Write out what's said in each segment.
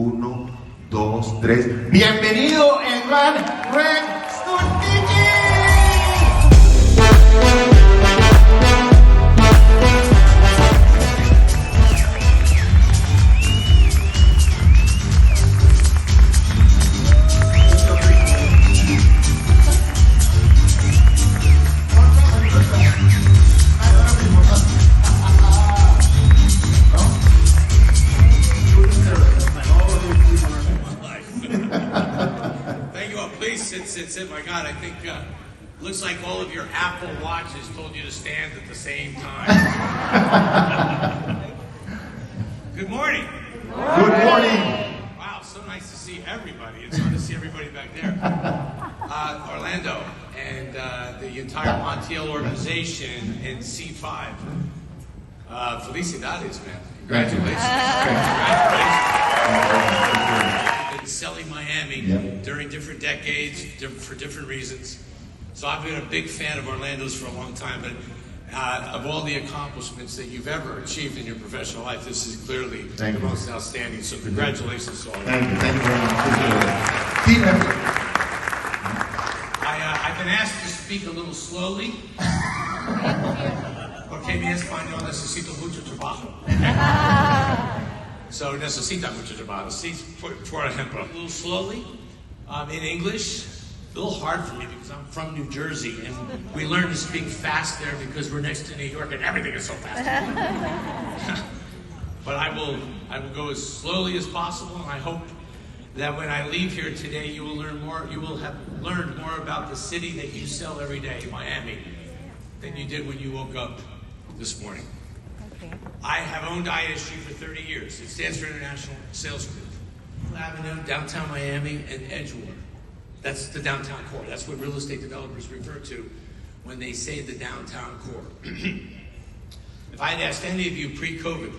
Uno, dos, tres. Bienvenido el gran Craig Studnicky. Sit. My God, I think looks like all of your Apple Watches told you to stand at the same time. Good morning. Good morning. Wow, so nice to see everybody. It's fun to see everybody back there. Orlando and the entire Montiel organization in C5. Felicidades, man. Congratulations. Been selling Miami during different decades for different reasons. So I've been a big fan of Orlando's for a long time, but of all the accomplishments that you've ever achieved in your professional life, this is clearly the most outstanding. So congratulations to all of you. Thank you very much. Keep it. I've been asked to speak a little slowly. Porque mi español necesito mucho trabajo. So necesita mucho trabajo. See, for example, a little slowly. In English, a little hard for me because I'm from New Jersey and we learn to speak fast there because we're next to New York and everything is so fast. But I will go as slowly as possible, and I hope that when I leave here today, you will learn more. You will have learned more about the city that you sell every day, Miami, than you did when you woke up this morning. Okay. I have owned ISG for 30 years. It stands for International Sales Group. Avenue, downtown Miami, and Edgewater. That's the downtown core. That's what real estate developers refer to when they say the downtown core. If I had asked any of you pre-COVID,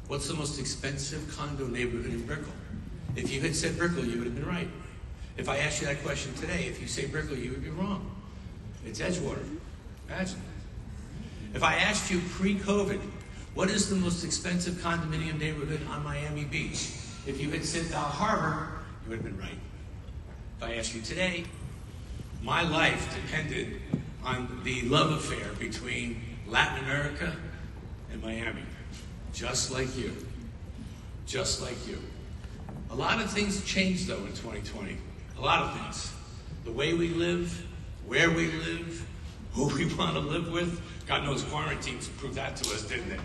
what's the most expensive condo neighborhood in Brickell? If you had said Brickell, you would have been right. If I asked you that question today, if you say Brickell, you would be wrong. It's Edgewater. Imagine. If I asked you pre-COVID, what is the most expensive condominium neighborhood on Miami Beach? If you had said Bal Harbor, you would have been right. If I asked you today, my life depended on the love affair between Latin America and Miami. Just like you. Just like you. A lot of things changed, though, in 2020. A lot of things. The way we live, where we live, who we want to live with. God knows quarantines proved that to us, didn't it?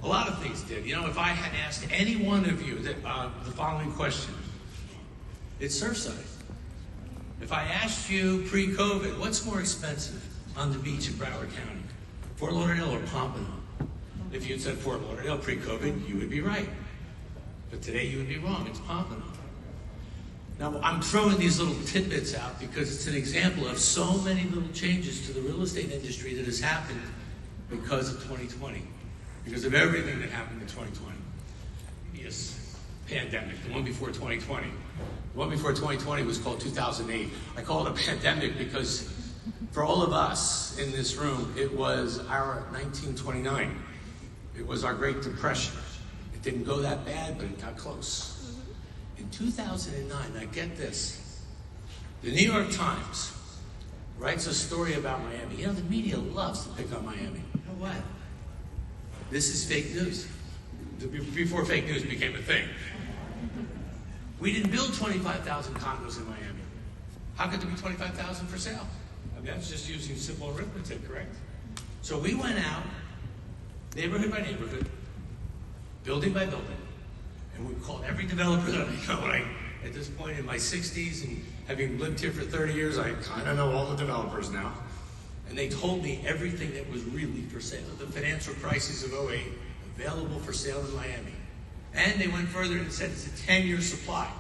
A lot of things did. You know, if I had asked any one of you the following question, it's Surfside. If I asked you pre-COVID, what's more expensive on the beach in Broward County, Fort Lauderdale or Pompano? If you'd said Fort Lauderdale pre-COVID, you would be right. But today you would be wrong. It's Pompano. Now, I'm throwing these little tidbits out because it's an example of so many little changes to the real estate industry that has happened because of 2020. Because of everything that happened in 2020. Yes, pandemic, the one before 2020. The one before 2020 was called 2008. I call it a pandemic because for all of us in this room, it was our 1929. It was our Great Depression. It didn't go that bad, but it got close. In 2009, now get this, the New York Times writes a story about Miami. You know, the media loves to pick on Miami. You know what? This is fake news. Before fake news became a thing. We didn't build 25,000 condos in Miami. How could there be 25,000 for sale? I mean, that's just using simple arithmetic, correct? So we went out, neighborhood by neighborhood, building by building, and we called every developer that I know. At this point in my 60s and having lived here for 30 years, I kind of know all the developers now. And they told me everything that was really for sale. The financial crisis of 2008, available for sale in Miami. And they went further and said it's a 10-year supply.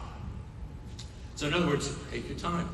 So in other words, take your time.